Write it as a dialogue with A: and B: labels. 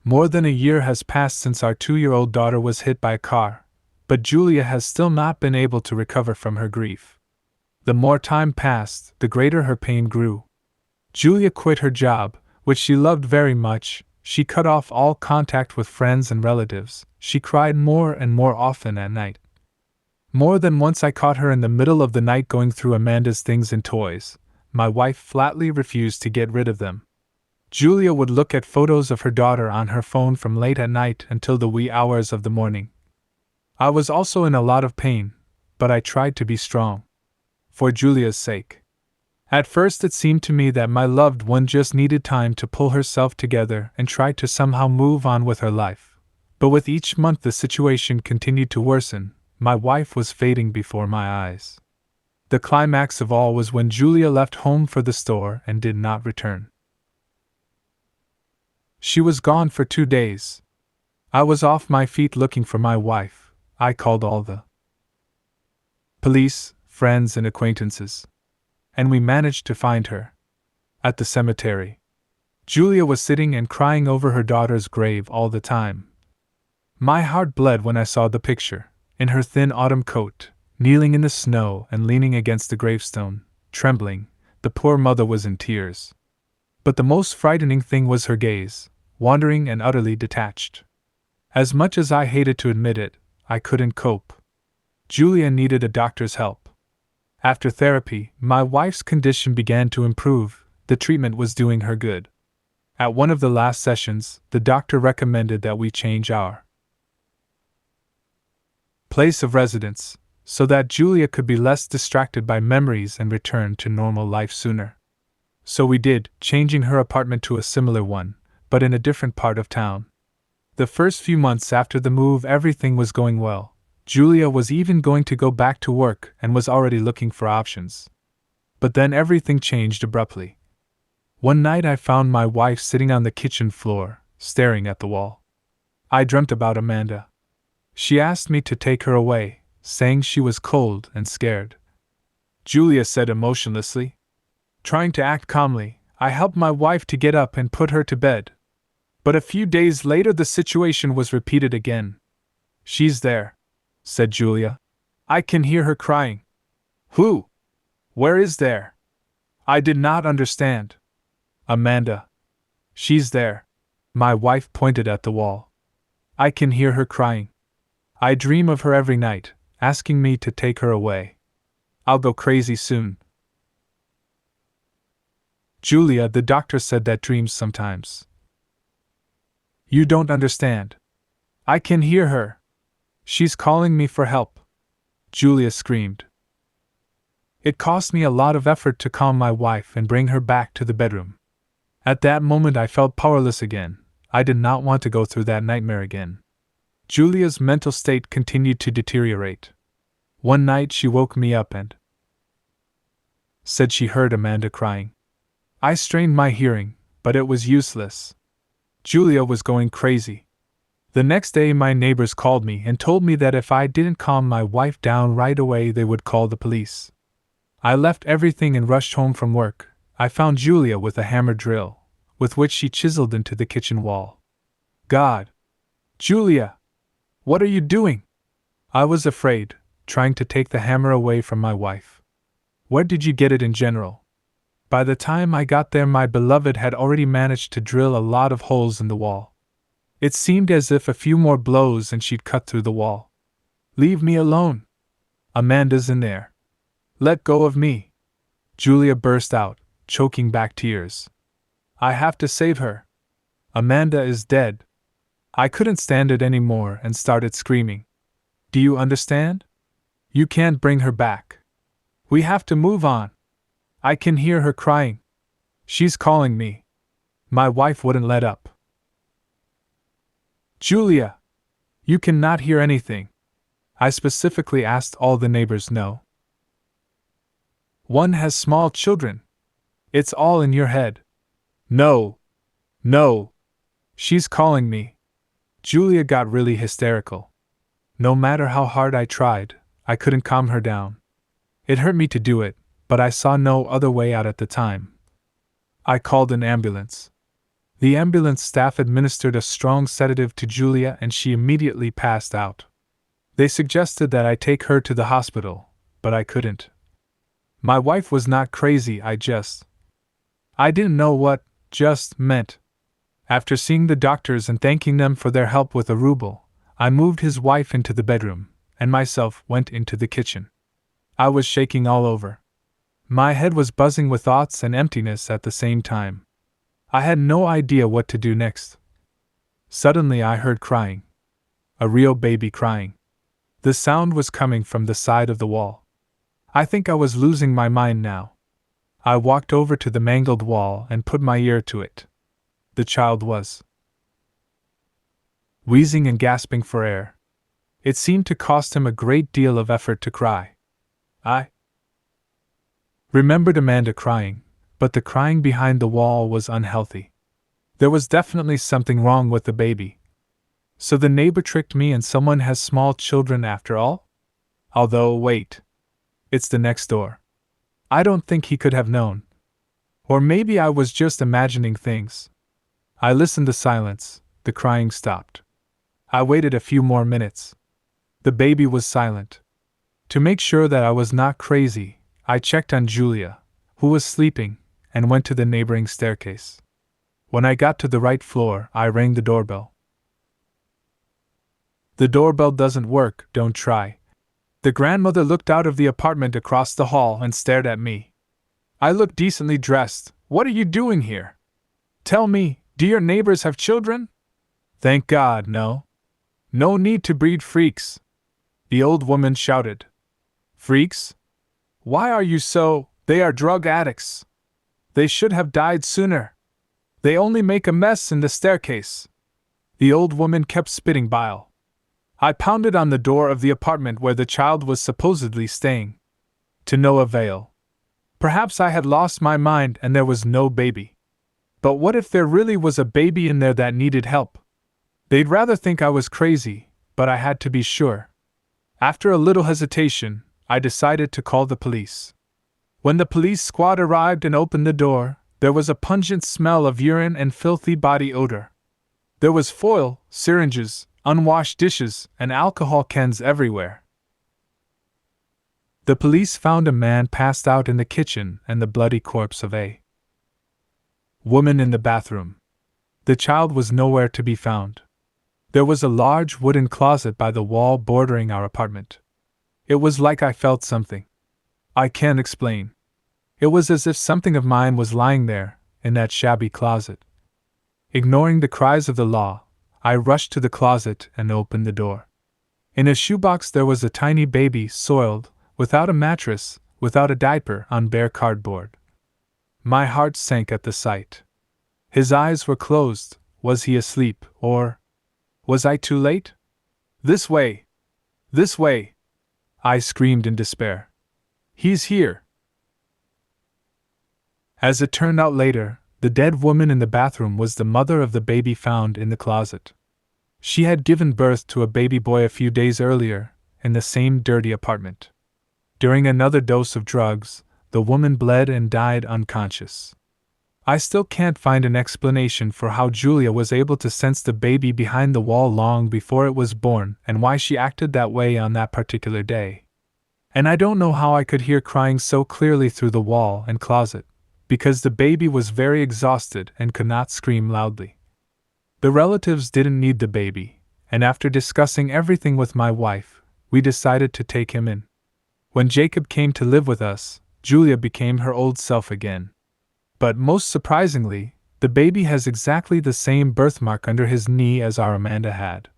A: More than a year has passed since our 2-year-old daughter was hit by a car, but Julia has still not been able to recover from her grief. The more time passed, the greater her pain grew. Julia quit her job, which she loved very much. She cut off all contact with friends and relatives. She cried more and more often at night. More than once I caught her in the middle of the night going through Amanda's things and toys. My wife flatly refused to get rid of them. Julia would look at photos of her daughter on her phone from late at night until the wee hours of the morning. I was also in a lot of pain, but I tried to be strong. For Julia's sake. At first it seemed to me that my loved one just needed time to pull herself together and try to somehow move on with her life. But with each month the situation continued to worsen. My wife was fading before my eyes. The climax of all was when Julia left home for the store and did not return. She was gone for 2 days. I was off my feet looking for my wife. I called all the police, friends, and acquaintances. And we managed to find her. At the cemetery. Julia was sitting and crying over her daughter's grave all the time. My heart bled when I saw the picture, in her thin autumn coat, kneeling in the snow and leaning against the gravestone, trembling. The poor mother was in tears. But the most frightening thing was her gaze, wandering and utterly detached. As much as I hated to admit it, I couldn't cope. Julia needed a doctor's help. After therapy, my wife's condition began to improve. The treatment was doing her good. At one of the last sessions, the doctor recommended that we change our place of residence, so that Julia could be less distracted by memories and return to normal life sooner. So we did, changing her apartment to a similar one, but in a different part of town. The first few months after the move, everything was going well. Julia was even going to go back to work and was already looking for options. But then everything changed abruptly. One night I found my wife sitting on the kitchen floor, staring at the wall. I dreamt about Amanda. She asked me to take her away, saying she was cold and scared. Julia said emotionlessly. Trying to act calmly, I helped my wife to get up and put her to bed. But a few days later the situation was repeated again. She's there, said Julia. I can hear her crying. Who? Where is there? I did not understand. Amanda. She's there. My wife pointed at the wall. I can hear her crying. I dream of her every night, asking me to take her away. I'll go crazy soon. Julia, the doctor said that dreams sometimes. You don't understand. I can hear her. She's calling me for help. Julia screamed. It cost me a lot of effort to calm my wife and bring her back to the bedroom. At that moment I felt powerless again. I did not want to go through that nightmare again. Julia's mental state continued to deteriorate. One night she woke me up and said she heard Amanda crying. I strained my hearing, but it was useless. Julia was going crazy. The next day my neighbors called me and told me that if I didn't calm my wife down right away they would call the police. I left everything and rushed home from work. I found Julia with a hammer drill, with which she chiseled into the kitchen wall. God! Julia! What are you doing? I was afraid, trying to take the hammer away from my wife. Where did you get it in general? By the time I got there my beloved had already managed to drill a lot of holes in the wall. It seemed as if a few more blows and she'd cut through the wall. Leave me alone. Amanda's in there. Let go of me. Julia burst out, choking back tears. I have to save her. Amanda is dead. I couldn't stand it anymore and started screaming. Do you understand? You can't bring her back. We have to move on. I can hear her crying. She's calling me. My wife wouldn't let up. Julia! You cannot hear anything. I specifically asked all the neighbors no. One has small children. It's all in your head. No. No. She's calling me. Julia got really hysterical. No matter how hard I tried, I couldn't calm her down. It hurt me to do it, but I saw no other way out at the time. I called an ambulance. The ambulance staff administered a strong sedative to Julia and she immediately passed out. They suggested that I take her to the hospital, but I couldn't. My wife was not crazy, I didn't know what just meant. After seeing the doctors and thanking them for their help with a ruble, I moved his wife into the bedroom, and myself went into the kitchen. I was shaking all over. My head was buzzing with thoughts and emptiness at the same time. I had no idea what to do next. Suddenly I heard crying. A real baby crying. The sound was coming from the side of the wall. I think I was losing my mind now. I walked over to the mangled wall and put my ear to it. The child was wheezing and gasping for air. It seemed to cost him a great deal of effort to cry. I remembered Amanda crying, but the crying behind the wall was unhealthy. There was definitely something wrong with the baby. So the neighbor tricked me and someone has small children after all? Although, wait. It's the next door. I don't think he could have known. Or maybe I was just imagining things. I listened to silence. The crying stopped. I waited a few more minutes. The baby was silent. To make sure that I was not crazy, I checked on Julia, who was sleeping, and went to the neighboring staircase. When I got to the right floor, I rang the doorbell. The doorbell doesn't work, don't try. The grandmother looked out of the apartment across the hall and stared at me. I looked decently dressed. What are you doing here? Tell me, do your neighbors have children? Thank God, no. No need to breed freaks. The old woman shouted. Freaks? Why are you so? They are drug addicts. They should have died sooner. They only make a mess in the staircase. The old woman kept spitting bile. I pounded on the door of the apartment where the child was supposedly staying. To no avail. Perhaps I had lost my mind and there was no baby. But what if there really was a baby in there that needed help? They'd rather think I was crazy, but I had to be sure. After a little hesitation, I decided to call the police. When the police squad arrived and opened the door, there was a pungent smell of urine and filthy body odor. There was foil, syringes, unwashed dishes, and alcohol cans everywhere. The police found a man passed out in the kitchen and the bloody corpse of a woman in the bathroom. The child was nowhere to be found. There was a large wooden closet by the wall bordering our apartment. It was like I felt something. I can't explain. It was as if something of mine was lying there, in that shabby closet. Ignoring the cries of the law, I rushed to the closet and opened the door. In a shoebox there was a tiny baby, soiled, without a mattress, without a diaper, on bare cardboard. My heart sank at the sight. His eyes were closed. Was he asleep, or was I too late? This way! This way! I screamed in despair. He's here! As it turned out later, the dead woman in the bathroom was the mother of the baby found in the closet. She had given birth to a baby boy a few days earlier, in the same dirty apartment. During another dose of drugs, the woman bled and died unconscious. I still can't find an explanation for how Julia was able to sense the baby behind the wall long before it was born and why she acted that way on that particular day. And I don't know how I could hear crying so clearly through the wall and closet, because the baby was very exhausted and could not scream loudly. The relatives didn't need the baby, and after discussing everything with my wife, we decided to take him in. When Jacob came to live with us, Julia became her old self again. But most surprisingly, the baby has exactly the same birthmark under his knee as our Amanda had.